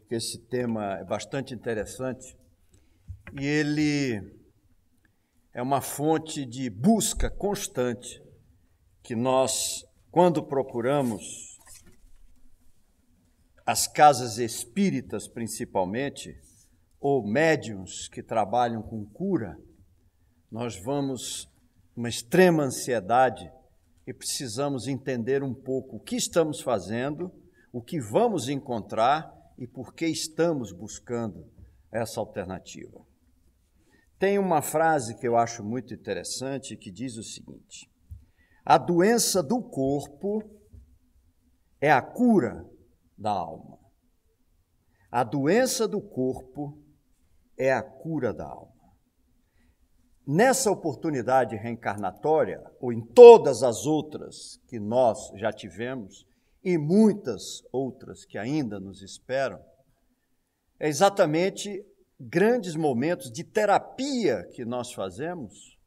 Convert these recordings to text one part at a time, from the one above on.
porque esse tema é bastante interessante e ele é uma fonte de busca constante que nós, quando procuramos as casas espíritas principalmente, ou médiuns que trabalham com cura, nós vamos numa extrema ansiedade e precisamos entender um pouco o que estamos fazendo, o que vamos encontrar e por que estamos buscando essa alternativa. Tem uma frase que eu acho muito interessante que diz o seguinte: a doença do corpo é a cura da alma. A doença do corpo é a cura da alma. Nessa oportunidade reencarnatória, ou em todas as outras que nós já tivemos, e muitas outras que ainda nos esperam, é exatamente grandes momentos de terapia que nós fazemos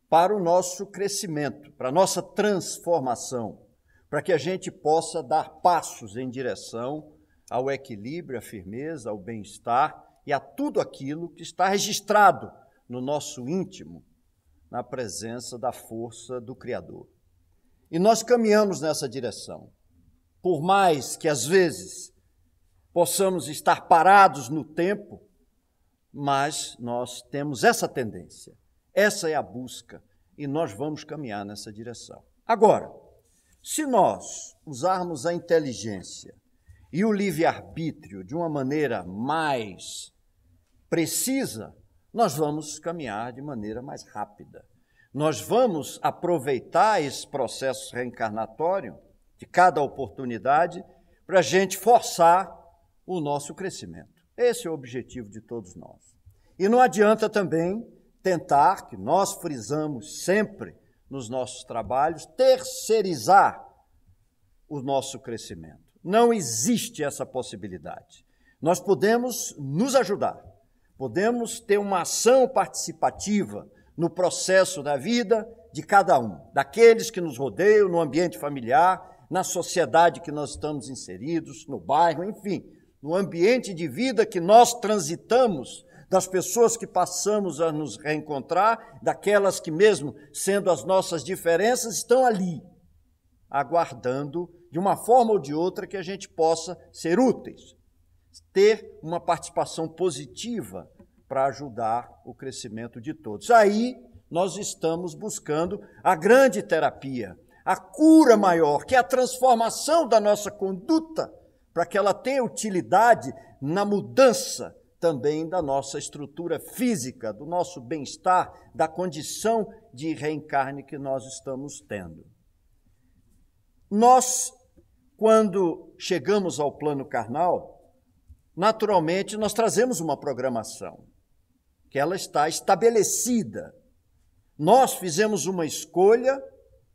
para o nosso crescimento, para a nossa transformação, para que a gente possa dar passos em direção ao equilíbrio, à firmeza, ao bem-estar e a tudo aquilo que está registrado no nosso íntimo, na presença da força do Criador. E nós caminhamos nessa direção. Por mais que, às vezes, possamos estar parados no tempo, mas nós temos essa tendência, essa é a busca, e nós vamos caminhar nessa direção. Agora, se nós usarmos a inteligência e o livre-arbítrio de uma maneira mais precisa, nós vamos caminhar de maneira mais rápida. Nós vamos aproveitar esse processo reencarnatório de cada oportunidade para a gente forçar o nosso crescimento. Esse é o objetivo de todos nós. E não adianta também tentar, que nós frisamos sempre nos nossos trabalhos, terceirizar o nosso crescimento. Não existe essa possibilidade. Nós podemos nos ajudar, podemos ter uma ação participativa no processo da vida de cada um, daqueles que nos rodeiam, no ambiente familiar, na sociedade que nós estamos inseridos, no bairro, enfim, no ambiente de vida que nós transitamos, das pessoas que passamos a nos reencontrar, daquelas que mesmo sendo as nossas diferenças, estão ali, aguardando de uma forma ou de outra que a gente possa ser úteis, ter uma participação positiva para ajudar o crescimento de todos. Aí nós estamos buscando a grande terapia, a cura maior, que é a transformação da nossa conduta, para que ela tenha utilidade na mudança também da nossa estrutura física, do nosso bem-estar, da condição de reencarne que nós estamos tendo. Nós, quando chegamos ao plano carnal, naturalmente nós trazemos uma programação, que ela está estabelecida. Nós fizemos uma escolha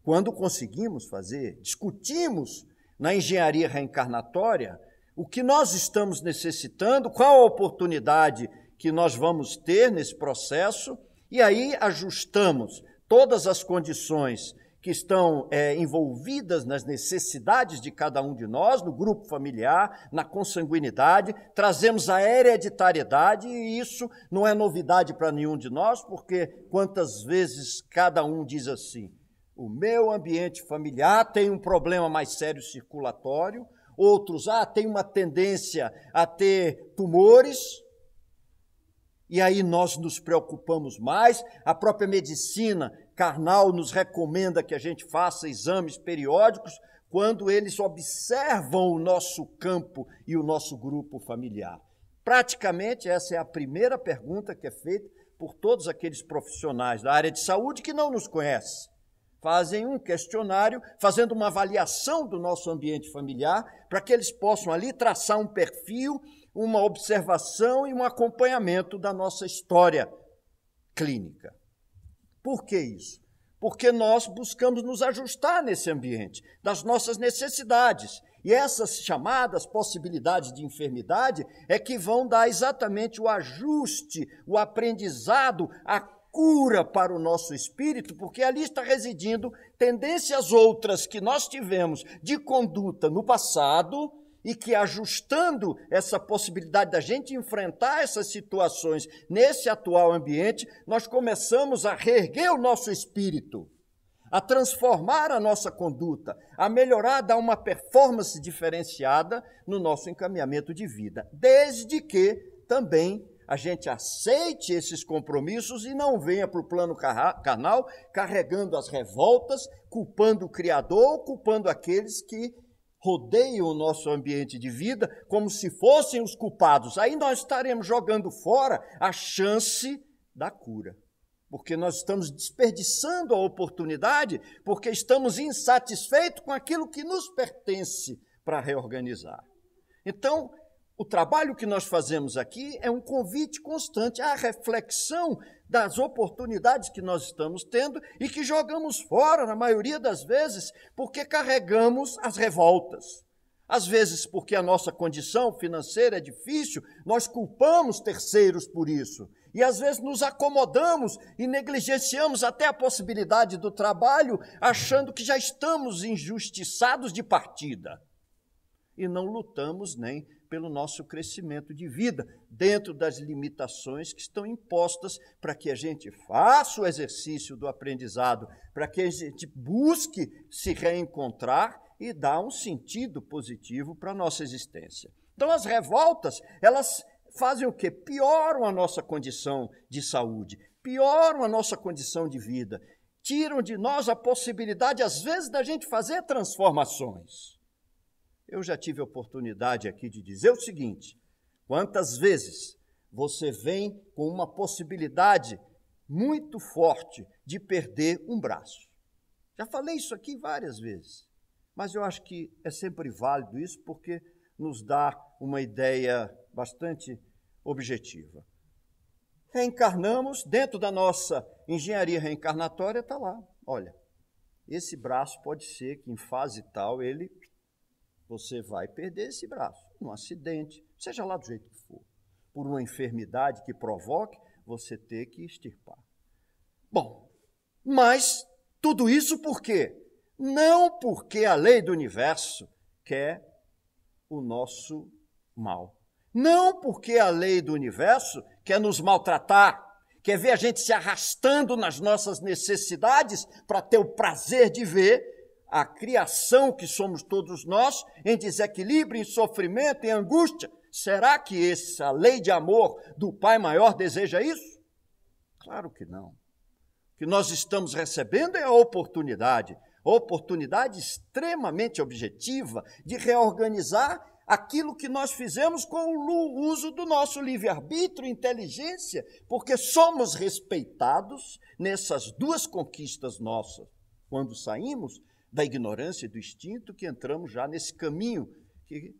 quando conseguimos fazer, discutimos na engenharia reencarnatória o que nós estamos necessitando, qual a oportunidade que nós vamos ter nesse processo, e aí ajustamos todas as condições que estão envolvidas nas necessidades de cada um de nós, no grupo familiar, na consanguinidade, trazemos a hereditariedade, e isso não é novidade para nenhum de nós, porque quantas vezes cada um diz assim: o meu ambiente familiar tem um problema mais sério circulatório, outros, tem uma tendência a ter tumores, e aí nós nos preocupamos mais, a própria medicina carnal nos recomenda que a gente faça exames periódicos quando eles observam o nosso campo e o nosso grupo familiar. Praticamente essa é a primeira pergunta que é feita por todos aqueles profissionais da área de saúde que não nos conhecem. Fazem um questionário, fazendo uma avaliação do nosso ambiente familiar, para que eles possam ali traçar um perfil, uma observação e um acompanhamento da nossa história clínica. Por que isso? Porque nós buscamos nos ajustar nesse ambiente, das nossas necessidades. E essas chamadas possibilidades de enfermidade é que vão dar exatamente o ajuste, o aprendizado, a cura para o nosso espírito, porque ali está residindo tendências outras que nós tivemos de conduta no passado e que, ajustando essa possibilidade da gente enfrentar essas situações nesse atual ambiente, nós começamos a reerguer o nosso espírito, a transformar a nossa conduta, a melhorar, a dar uma performance diferenciada no nosso encaminhamento de vida, desde que também a gente aceite esses compromissos e não venha para o plano carnal carregando as revoltas, culpando o Criador, culpando aqueles que rodeiam o nosso ambiente de vida como se fossem os culpados. Aí nós estaremos jogando fora a chance da cura, porque nós estamos desperdiçando a oportunidade, porque estamos insatisfeitos com aquilo que nos pertence para reorganizar. Então, o trabalho que nós fazemos aqui é um convite constante à reflexão das oportunidades que nós estamos tendo e que jogamos fora, na maioria das vezes, porque carregamos as revoltas. Às vezes, porque a nossa condição financeira é difícil, nós culpamos terceiros por isso. E às vezes nos acomodamos e negligenciamos até a possibilidade do trabalho, achando que já estamos injustiçados de partida. E não lutamos nem pelo nosso crescimento de vida, dentro das limitações que estão impostas para que a gente faça o exercício do aprendizado, para que a gente busque se reencontrar e dar um sentido positivo para a nossa existência. Então, as revoltas, elas fazem o quê? Pioram a nossa condição de saúde, pioram a nossa condição de vida, tiram de nós a possibilidade, às vezes, da gente fazer transformações. Eu já tive a oportunidade aqui de dizer o seguinte: quantas vezes você vem com uma possibilidade muito forte de perder um braço? Já falei isso aqui várias vezes, mas eu acho que é sempre válido isso porque nos dá uma ideia bastante objetiva. Reencarnamos, dentro da nossa engenharia reencarnatória está lá, olha, esse braço pode ser que em fase tal você vai perder esse braço, num acidente, seja lá do jeito que for, por uma enfermidade que provoque, você ter que extirpar. Bom, mas tudo isso por quê? Não porque a lei do universo quer o nosso mal. Não porque a lei do universo quer nos maltratar, quer ver a gente se arrastando nas nossas necessidades para ter o prazer de ver a criação que somos todos nós em desequilíbrio, em sofrimento, em angústia. Será que essa lei de amor do Pai Maior deseja isso? Claro que não. O que nós estamos recebendo é a oportunidade extremamente objetiva de reorganizar aquilo que nós fizemos com o uso do nosso livre-arbítrio e inteligência, porque somos respeitados nessas duas conquistas nossas. Quando saímos da ignorância e do instinto, que entramos já nesse caminho que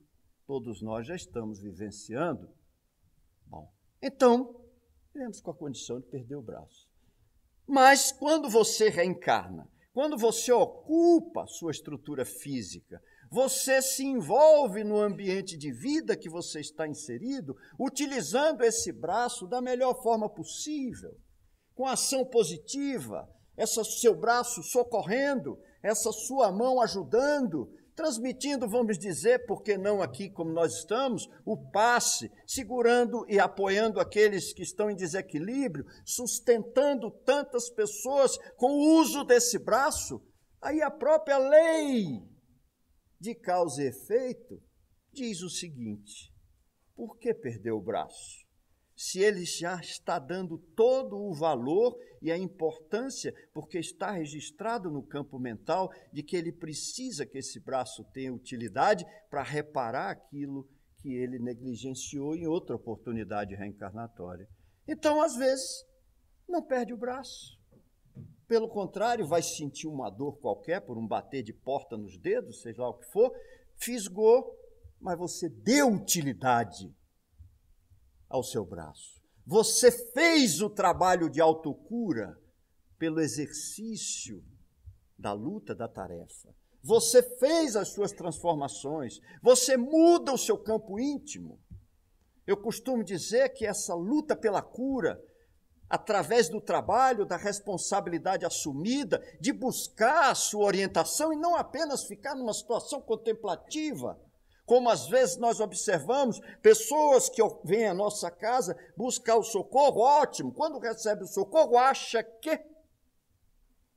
todos nós já estamos vivenciando. Bom, então, viemos com a condição de perder o braço. Mas quando você reencarna, quando você ocupa a sua estrutura física, você se envolve no ambiente de vida que você está inserido, utilizando esse braço da melhor forma possível, com ação positiva, esse seu braço socorrendo, essa sua mão ajudando, transmitindo, vamos dizer, por que não aqui como nós estamos, o passe, segurando e apoiando aqueles que estão em desequilíbrio, sustentando tantas pessoas com o uso desse braço. Aí a própria lei de causa e efeito diz o seguinte: por que perder o braço? Se ele já está dando todo o valor e a importância, porque está registrado no campo mental de que ele precisa que esse braço tenha utilidade para reparar aquilo que ele negligenciou em outra oportunidade reencarnatória. Então, às vezes, não perde o braço. Pelo contrário, vai sentir uma dor qualquer por um bater de porta nos dedos, seja lá o que for, fisgou, mas você deu utilidade ao seu braço. Você fez o trabalho de autocura pelo exercício da luta, da tarefa. Você fez as suas transformações. Você muda o seu campo íntimo. Eu costumo dizer que essa luta pela cura, através do trabalho, da responsabilidade assumida, de buscar a sua orientação e não apenas ficar numa situação contemplativa, como às vezes nós observamos pessoas que vêm à nossa casa buscar o socorro, ótimo, quando recebe o socorro, acha que, a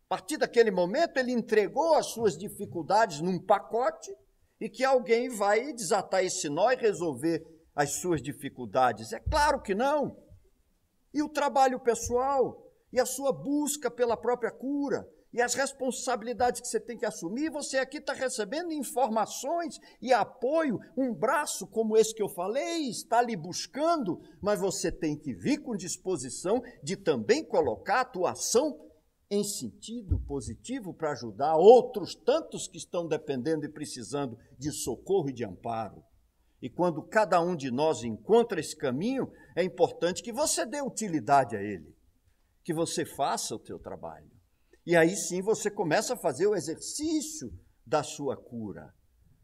partir daquele momento, ele entregou as suas dificuldades num pacote e que alguém vai desatar esse nó e resolver as suas dificuldades. É claro que não. E o trabalho pessoal, e a sua busca pela própria cura, e as responsabilidades que você tem que assumir, você aqui está recebendo informações e apoio, um braço como esse que eu falei, está lhe buscando, mas você tem que vir com disposição de também colocar a atuação em sentido positivo para ajudar outros tantos que estão dependendo e precisando de socorro e de amparo. E quando cada um de nós encontra esse caminho, é importante que você dê utilidade a ele, que você faça o teu trabalho. E aí sim você começa a fazer o exercício da sua cura.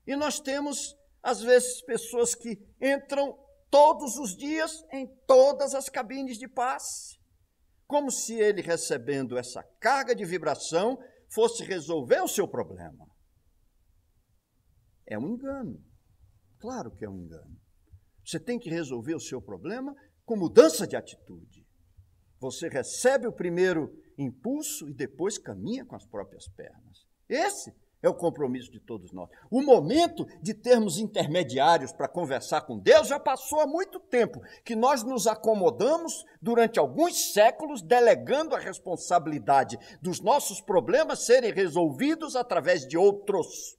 E nós temos, às vezes, pessoas que entram todos os dias em todas as cabines de passe, como se ele, recebendo essa carga de vibração, fosse resolver o seu problema. É um engano. Claro que é um engano. Você tem que resolver o seu problema com mudança de atitude. Você recebe o primeiro impulso e depois caminha com as próprias pernas. Esse é o compromisso de todos nós. O momento de termos intermediários para conversar com Deus já passou há muito tempo, que nós nos acomodamos durante alguns séculos, delegando a responsabilidade dos nossos problemas serem resolvidos através de outros.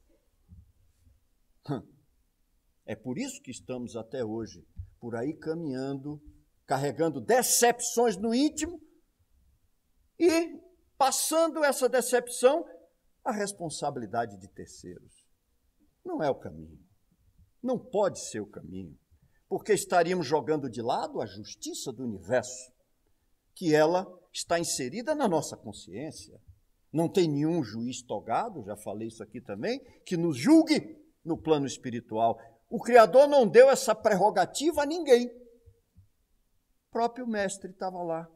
É por isso que estamos até hoje por aí caminhando, carregando decepções no íntimo e passando essa decepção à responsabilidade de terceiros. Não é o caminho. Não pode ser o caminho, porque estaríamos jogando de lado a justiça do universo, que ela está inserida na nossa consciência. Não tem nenhum juiz togado, já falei isso aqui também, que nos julgue no plano espiritual. O Criador não deu essa prerrogativa a ninguém. O próprio mestre estava lá,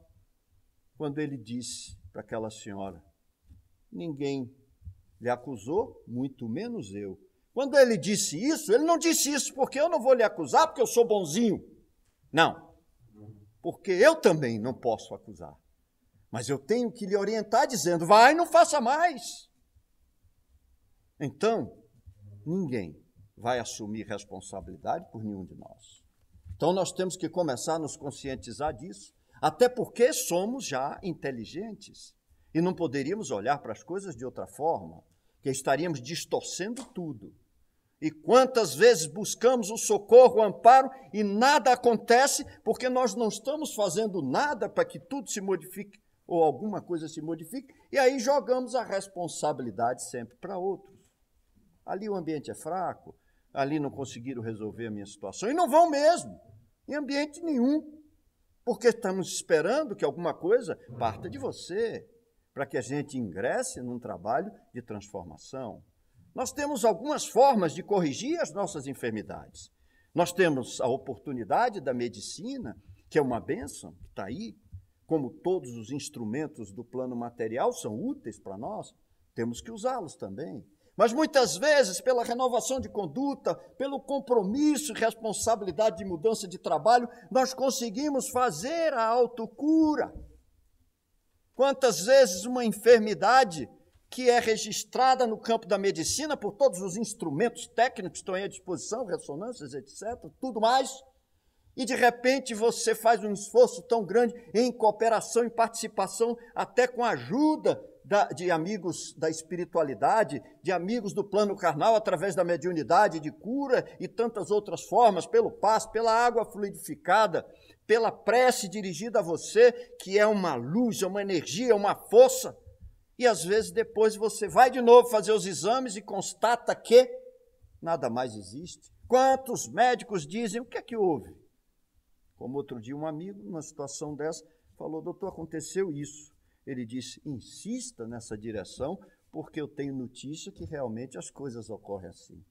quando ele disse para aquela senhora, ninguém lhe acusou, muito menos eu. Quando ele disse isso, ele não disse isso porque eu não vou lhe acusar, porque eu sou bonzinho. Não, porque eu também não posso acusar. Mas eu tenho que lhe orientar dizendo, vai, não faça mais. Então, ninguém vai assumir responsabilidade por nenhum de nós. Então, nós temos que começar a nos conscientizar disso, até porque somos já inteligentes e não poderíamos olhar para as coisas de outra forma, que estaríamos distorcendo tudo. E quantas vezes buscamos o socorro, o amparo e nada acontece porque nós não estamos fazendo nada para que tudo se modifique ou alguma coisa se modifique, e aí jogamos a responsabilidade sempre para outros. Ali o ambiente é fraco, ali não conseguiram resolver a minha situação, e não vão mesmo, em ambiente nenhum, porque estamos esperando que alguma coisa parta de você, para que a gente ingresse num trabalho de transformação. Nós temos algumas formas de corrigir as nossas enfermidades. Nós temos a oportunidade da medicina, que é uma bênção, que está aí, como todos os instrumentos do plano material são úteis para nós, temos que usá-los também. Mas muitas vezes, pela renovação de conduta, pelo compromisso e responsabilidade de mudança de trabalho, nós conseguimos fazer a autocura. Quantas vezes uma enfermidade que é registrada no campo da medicina por todos os instrumentos técnicos que estão à disposição, ressonâncias, etc., tudo mais, e de repente você faz um esforço tão grande em cooperação, em participação, até com a ajuda de amigos da espiritualidade, de amigos do plano carnal, através da mediunidade, de cura e tantas outras formas, pelo passe, pela água fluidificada, pela prece dirigida a você, que é uma luz, é uma energia, é uma força. E às vezes depois você vai de novo fazer os exames e constata que nada mais existe. Quantos médicos dizem, o que é que houve? Como outro dia um amigo, numa situação dessa, falou, doutor, aconteceu isso. Ele disse, insista nessa direção, porque eu tenho notícia que realmente as coisas ocorrem assim.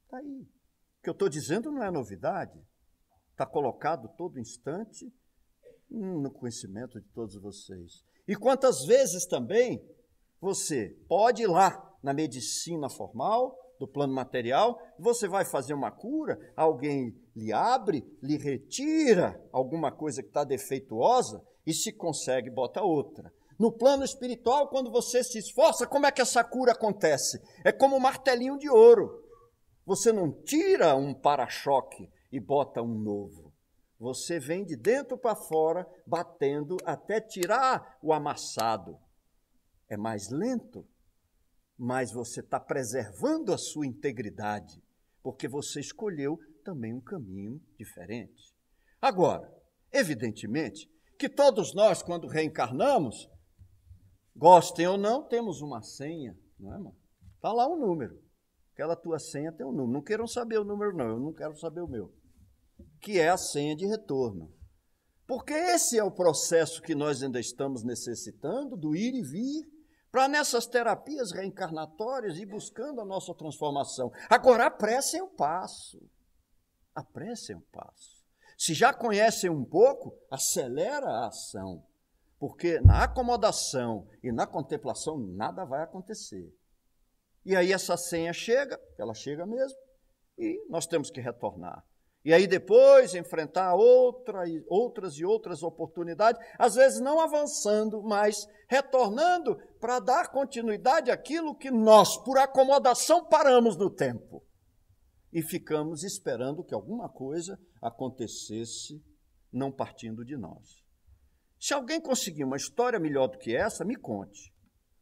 Está aí. O que eu estou dizendo não é novidade. Está colocado todo instante no conhecimento de todos vocês. E quantas vezes também você pode ir lá na medicina formal, do plano material, você vai fazer uma cura, alguém lhe abre, lhe retira alguma coisa que está defeituosa e se consegue, bota outra. No plano espiritual, quando você se esforça, como é que essa cura acontece? É como um martelinho de ouro. Você não tira um para-choque e bota um novo. Você vem de dentro para fora, batendo até tirar o amassado. É mais lento, mas você está preservando a sua integridade, porque você escolheu também um caminho diferente. Agora, evidentemente, que todos nós, quando reencarnamos, gostem ou não, temos uma senha, não é, mano? Está lá um número. Aquela tua senha tem um número. Não queiram saber o número, não. Eu não quero saber o meu. Que é a senha de retorno. Porque esse é o processo que nós ainda estamos necessitando, do ir e vir, para nessas terapias reencarnatórias ir buscando a nossa transformação. Agora, apressem o passo. Apressem o passo. Se já conhecem um pouco, acelera a ação. Porque na acomodação e na contemplação nada vai acontecer. E aí essa senha chega, ela chega mesmo, e nós temos que retornar. E aí depois enfrentar outras e outras oportunidades, às vezes não avançando, mas retornando para dar continuidade àquilo que nós, por acomodação, paramos no tempo. E ficamos esperando que alguma coisa acontecesse, não partindo de nós. Se alguém conseguir uma história melhor do que essa, me conte.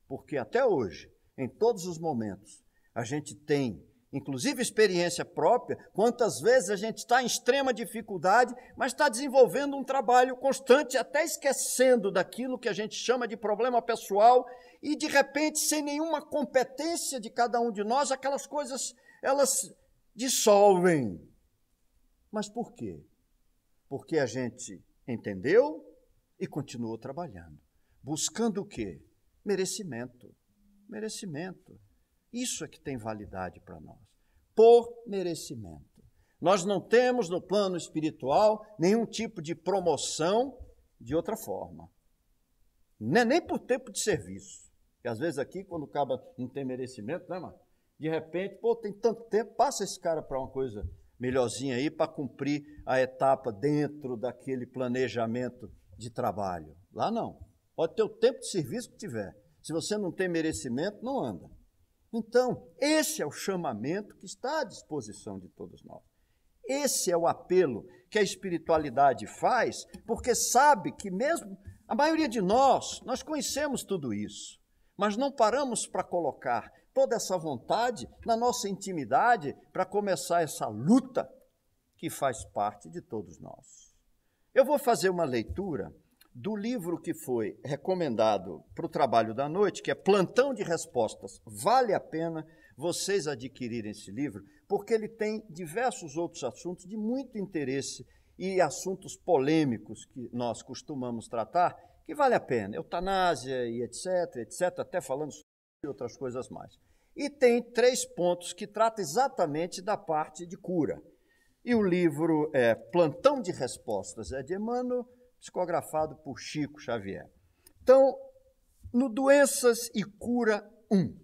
Porque até hoje, em todos os momentos, a gente tem, inclusive experiência própria, quantas vezes a gente está em extrema dificuldade, mas está desenvolvendo um trabalho constante, até esquecendo daquilo que a gente chama de problema pessoal, e de repente, sem nenhuma competência de cada um de nós, aquelas coisas, elas dissolvem. Mas por quê? Porque a gente entendeu e continuou trabalhando. Buscando o quê? Merecimento. Merecimento. Isso é que tem validade para nós. Por merecimento. Nós não temos no plano espiritual nenhum tipo de promoção de outra forma. Nem por tempo de serviço. Porque às vezes aqui, quando o cara não tem merecimento, né, mano? De repente, tem tanto tempo, passa esse cara para uma coisa melhorzinha aí para cumprir a etapa dentro daquele planejamento de trabalho. Lá não. Pode ter o tempo de serviço que tiver. Se você não tem merecimento, não anda. Então, esse é o chamamento que está à disposição de todos nós. Esse é o apelo que a espiritualidade faz, porque sabe que mesmo a maioria de nós conhecemos tudo isso, mas não paramos para colocar toda essa vontade na nossa intimidade para começar essa luta que faz parte de todos nós. Eu vou fazer uma leitura do livro que foi recomendado para o trabalho da noite, que é Plantão de Respostas. Vale a pena vocês adquirirem esse livro, porque ele tem diversos outros assuntos de muito interesse e assuntos polêmicos que nós costumamos tratar, que vale a pena. Eutanásia e etc., até falando sobre outras coisas mais. E tem 3 pontos que tratam exatamente da parte de cura. E o livro é Plantão de Respostas, é de Emmanuel, psicografado por Chico Xavier. Então, no Doenças e Cura 1,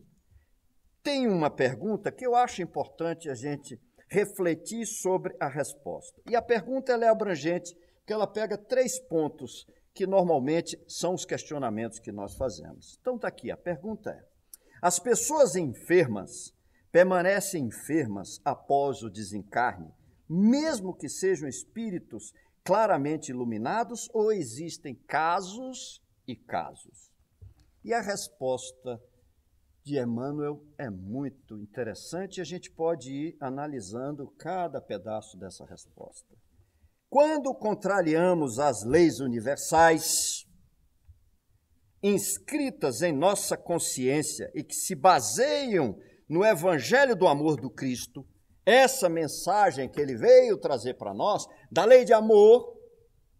tem uma pergunta que eu acho importante a gente refletir sobre a resposta. E a pergunta ela é abrangente, porque ela pega 3 pontos que normalmente são os questionamentos que nós fazemos. Então está aqui, a pergunta é: as pessoas enfermas permanecem enfermas após o desencarne, mesmo que sejam espíritos claramente iluminados, ou existem casos e casos? E a resposta de Emmanuel é muito interessante e a gente pode ir analisando cada pedaço dessa resposta. Quando contrariamos as leis universais inscritas em nossa consciência e que se baseiam no Evangelho do amor do Cristo, essa mensagem que ele veio trazer para nós, da lei de amor,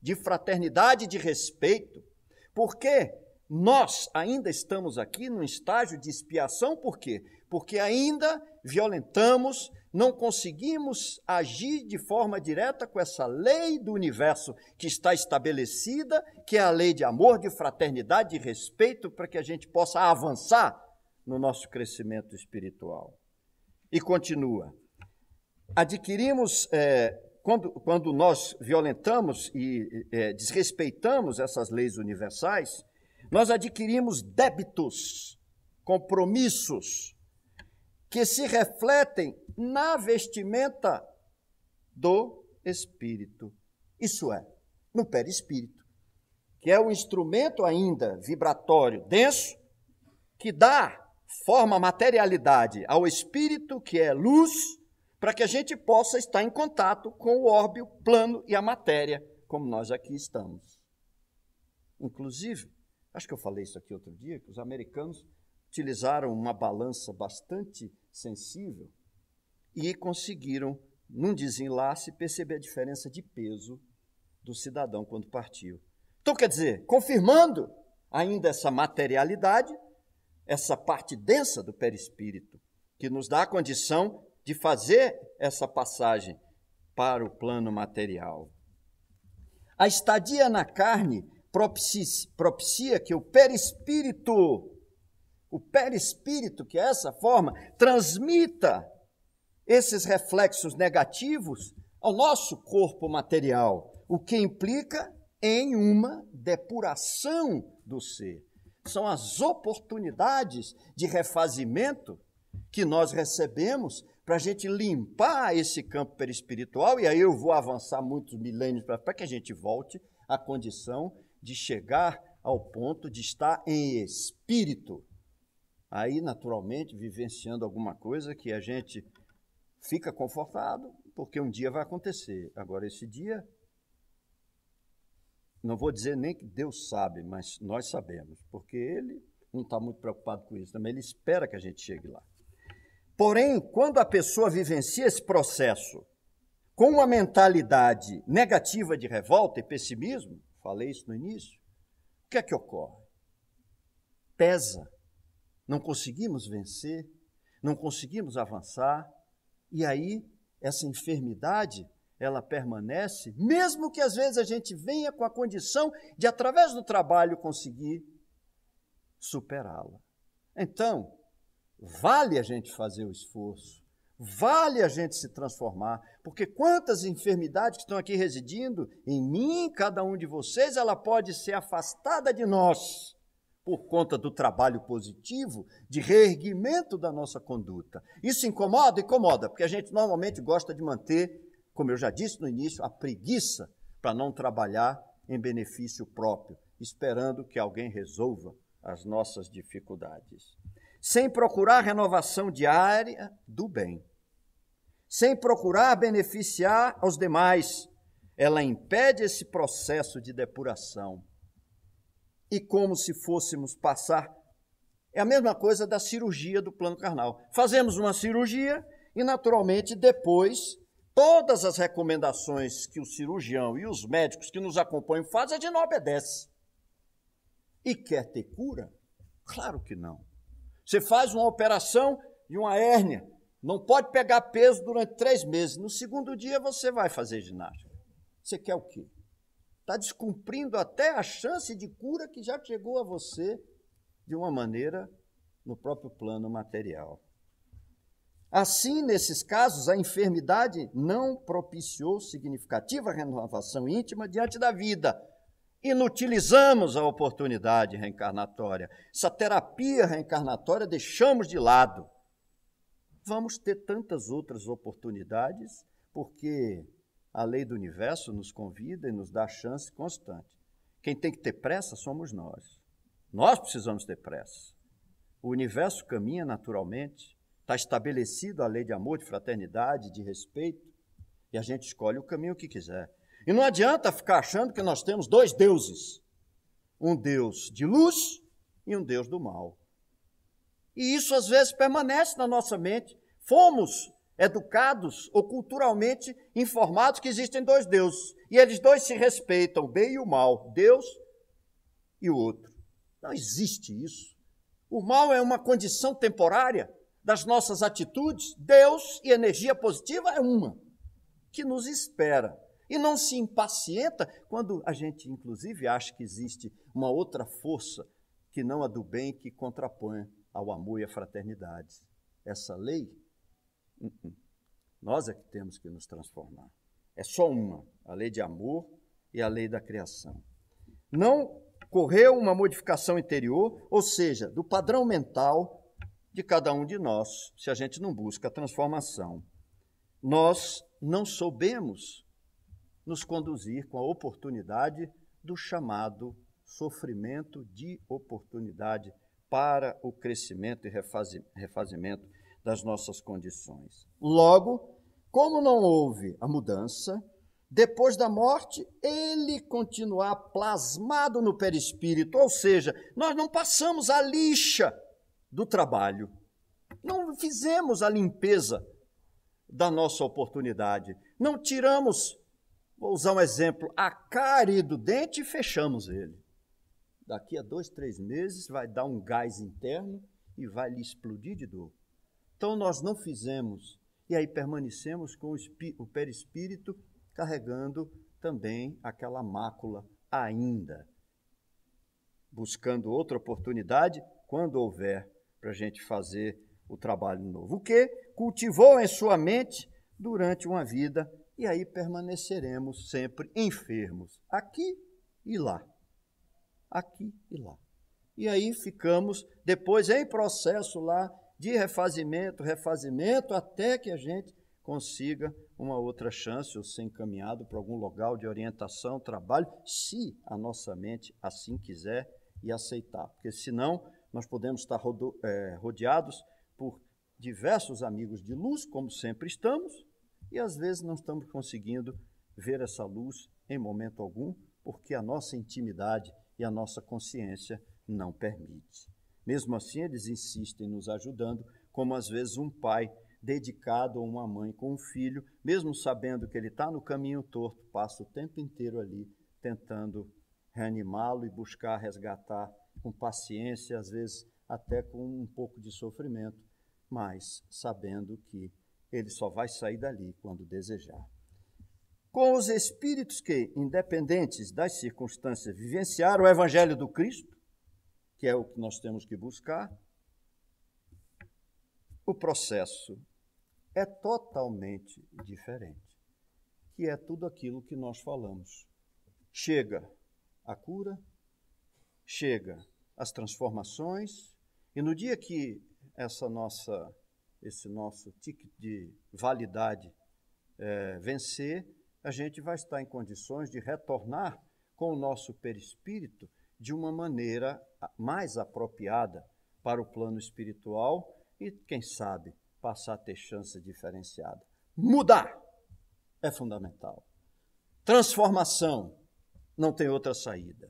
de fraternidade e de respeito, porque nós ainda estamos aqui num estágio de expiação, por quê? Porque ainda violentamos, não conseguimos agir de forma direta com essa lei do universo que está estabelecida, que é a lei de amor, de fraternidade e respeito, para que a gente possa avançar no nosso crescimento espiritual. E continua. Adquirimos, quando nós violentamos e desrespeitamos essas leis universais, nós adquirimos débitos, compromissos, que se refletem na vestimenta do espírito. Isso é, no perispírito, que é um instrumento ainda vibratório, denso, que dá forma, materialidade ao espírito, que é luz, para que a gente possa estar em contato com o orbe, o plano e a matéria, como nós aqui estamos. Inclusive, acho que eu falei isso aqui outro dia, que os americanos utilizaram uma balança bastante sensível e conseguiram, num desenlace, perceber a diferença de peso do cidadão quando partiu. Então, quer dizer, confirmando ainda essa materialidade, essa parte densa do perispírito, que nos dá a condição de fazer essa passagem para o plano material. A estadia na carne propicia que o perispírito, que é essa forma, transmita esses reflexos negativos ao nosso corpo material, o que implica em uma depuração do ser. São as oportunidades de refazimento que nós recebemos para a gente limpar esse campo perispiritual, e aí eu vou avançar muitos milênios para que a gente volte à condição de chegar ao ponto de estar em espírito. Aí, naturalmente, vivenciando alguma coisa que a gente fica confortado, porque um dia vai acontecer. Agora, esse dia, não vou dizer nem que Deus sabe, mas nós sabemos, porque Ele não está muito preocupado com isso, também Ele espera que a gente chegue lá. Porém, quando a pessoa vivencia esse processo com uma mentalidade negativa de revolta e pessimismo, falei isso no início, o que é que ocorre? Pesa, não conseguimos vencer, não conseguimos avançar, e aí essa enfermidade, ela permanece, mesmo que às vezes a gente venha com a condição de, através do trabalho, conseguir superá-la. Então, vale a gente fazer o esforço, vale a gente se transformar, porque quantas enfermidades que estão aqui residindo em mim, em cada um de vocês, ela pode ser afastada de nós por conta do trabalho positivo de reerguimento da nossa conduta. Isso incomoda? Incomoda, porque a gente normalmente gosta de manter, como eu já disse no início, a preguiça para não trabalhar em benefício próprio, esperando que alguém resolva as nossas dificuldades. Sem procurar renovação diária do bem, sem procurar beneficiar aos demais, ela impede esse processo de depuração. E como se fôssemos passar, é a mesma coisa da cirurgia do plano carnal. Fazemos uma cirurgia e, naturalmente, depois, todas as recomendações que o cirurgião e os médicos que nos acompanham fazem, a gente não obedece. E quer ter cura? Claro que não. Você faz uma operação de uma hérnia, não pode pegar peso durante 3 meses. No segundo dia você vai fazer ginástica. Você quer o quê? Está descumprindo até a chance de cura que já chegou a você de uma maneira no próprio plano material. Assim, nesses casos, a enfermidade não propiciou significativa renovação íntima diante da vida. Inutilizamos a oportunidade reencarnatória. Essa terapia reencarnatória deixamos de lado. Vamos ter tantas outras oportunidades, porque a lei do universo nos convida e nos dá chance constante. Quem tem que ter pressa somos nós. Nós precisamos ter pressa. O universo caminha naturalmente, está estabelecido a lei de amor, de fraternidade, de respeito, e a gente escolhe o caminho que quiser. E não adianta ficar achando que nós temos 2 deuses, um Deus de luz e um Deus do mal. E isso às vezes permanece na nossa mente. Fomos educados ou culturalmente informados que existem 2 deuses, e eles 2 se respeitam, o bem e o mal, Deus e o outro. Não existe isso. O mal é uma condição temporária das nossas atitudes. Deus e energia positiva é uma, que nos espera. E não se impacienta quando a gente, inclusive, acha que existe uma outra força que não a do bem, que contrapõe ao amor e à fraternidade. Essa lei Nós é que temos que nos transformar. É só uma, a lei de amor e a lei da criação. Não ocorreu uma modificação interior, ou seja, do padrão mental de cada um de nós, se a gente não busca a transformação. Nós não soubemos nos conduzir com a oportunidade do chamado sofrimento de oportunidade para o crescimento e refazimento das nossas condições. Logo, como não houve a mudança, depois da morte, ele continuar plasmado no perispírito, ou seja, nós não passamos a lixa do trabalho, não fizemos a limpeza da nossa oportunidade, não tiramos, vou usar um exemplo, a cárie do dente e fechamos ele. Daqui a 2, 3 meses vai dar um gás interno e vai lhe explodir de dor. Então nós não fizemos, e aí permanecemos com o perispírito carregando também aquela mácula ainda, buscando outra oportunidade, quando houver, para a gente fazer o trabalho novo. O que cultivou em sua mente durante uma vida, e aí permaneceremos sempre enfermos, aqui e lá. Aqui e lá. E aí ficamos, depois em processo lá de refazimento, até que a gente consiga uma outra chance ou ser encaminhado para algum local de orientação, trabalho, se a nossa mente assim quiser e aceitar. Porque senão nós podemos estar rodeados por diversos amigos de luz, como sempre estamos, e às vezes não estamos conseguindo ver essa luz em momento algum, porque a nossa intimidade e a nossa consciência não permite. Mesmo assim, eles insistem nos ajudando, como às vezes um pai dedicado ou uma mãe com um filho, mesmo sabendo que ele está no caminho torto, passa o tempo inteiro ali tentando reanimá-lo e buscar resgatar com paciência, às vezes até com um pouco de sofrimento, mas sabendo que ele só vai sair dali quando desejar. Com os espíritos que, independentes das circunstâncias, vivenciaram o Evangelho do Cristo, que é o que nós temos que buscar, o processo é totalmente diferente, que é tudo aquilo que nós falamos. Chega a cura, chega as transformações, e no dia que esse nosso ticket de validade vencer, a gente vai estar em condições de retornar com o nosso perispírito de uma maneira mais apropriada para o plano espiritual e, quem sabe, passar a ter chance diferenciada. Mudar é fundamental. Transformação não tem outra saída.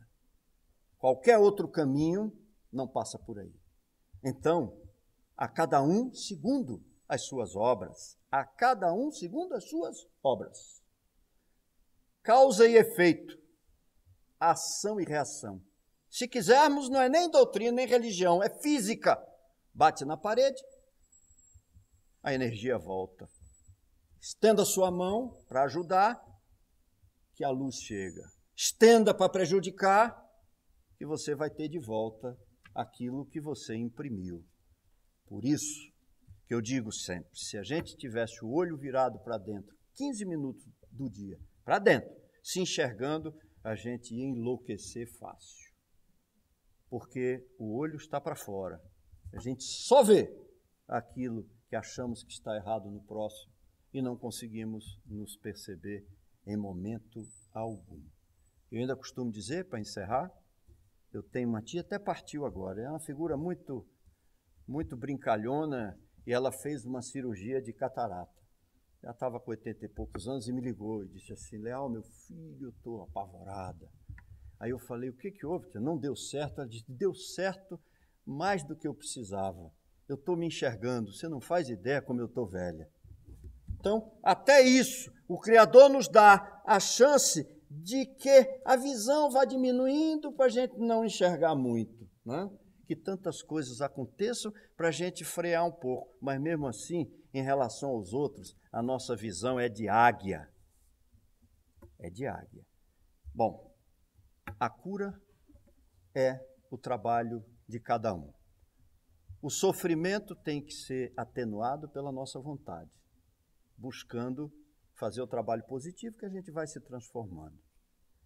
Qualquer outro caminho não passa por aí. Então, a cada um segundo as suas obras. A cada um segundo as suas obras. Causa e efeito. Ação e reação. Se quisermos, não é nem doutrina, nem religião, é física. Bate na parede, a energia volta. Estenda sua mão para ajudar, que a luz chega. Estenda para prejudicar, que você vai ter de volta aquilo que você imprimiu. Por isso que eu digo sempre, se a gente tivesse o olho virado para dentro, 15 minutos do dia, para dentro, se enxergando, a gente ia enlouquecer fácil. Porque o olho está para fora. A gente só vê aquilo que achamos que está errado no próximo e não conseguimos nos perceber em momento algum. Eu ainda costumo dizer, para encerrar, eu tenho uma tia, até partiu agora, é uma figura muito brincalhona, e ela fez uma cirurgia de catarata. Ela estava com 80 e poucos anos e me ligou e disse assim: Leal, meu filho, eu estou apavorada. Aí eu falei: o que houve, tia? Não deu certo? Ela disse: deu certo mais do que eu precisava. Eu estou me enxergando, você não faz ideia como eu estou velha. Então, até isso, o Criador nos dá a chance de que a visão vá diminuindo para a gente não enxergar muito, né? Que tantas coisas aconteçam para a gente frear um pouco, mas mesmo assim, em relação aos outros, a nossa visão é de águia. É de águia. Bom, a cura é o trabalho de cada um. O sofrimento tem que ser atenuado pela nossa vontade, buscando fazer o trabalho positivo que a gente vai se transformando.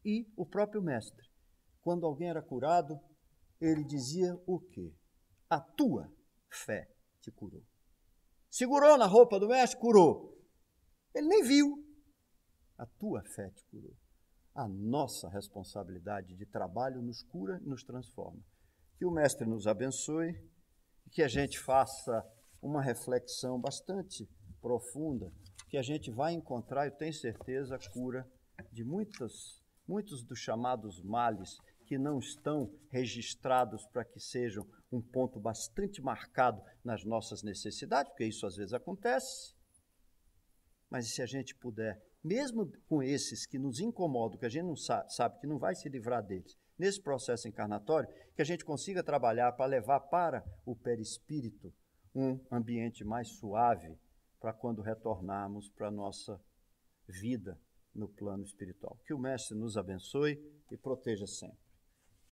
E o próprio mestre, quando alguém era curado, ele dizia o quê? A tua fé te curou. Segurou na roupa do mestre, curou. Ele nem viu. A tua fé te curou. A nossa responsabilidade de trabalho nos cura e nos transforma. Que o mestre nos abençoe e que a gente faça uma reflexão bastante profunda, que a gente vai encontrar, eu tenho certeza, a cura de muitos dos chamados males que não estão registrados para que sejam um ponto bastante marcado nas nossas necessidades, porque isso às vezes acontece. Mas se a gente puder, mesmo com esses que nos incomodam, que a gente não sabe que não vai se livrar deles, nesse processo encarnatório, que a gente consiga trabalhar para levar para o perispírito um ambiente mais suave para quando retornarmos para a nossa vida no plano espiritual. Que o Mestre nos abençoe e proteja sempre.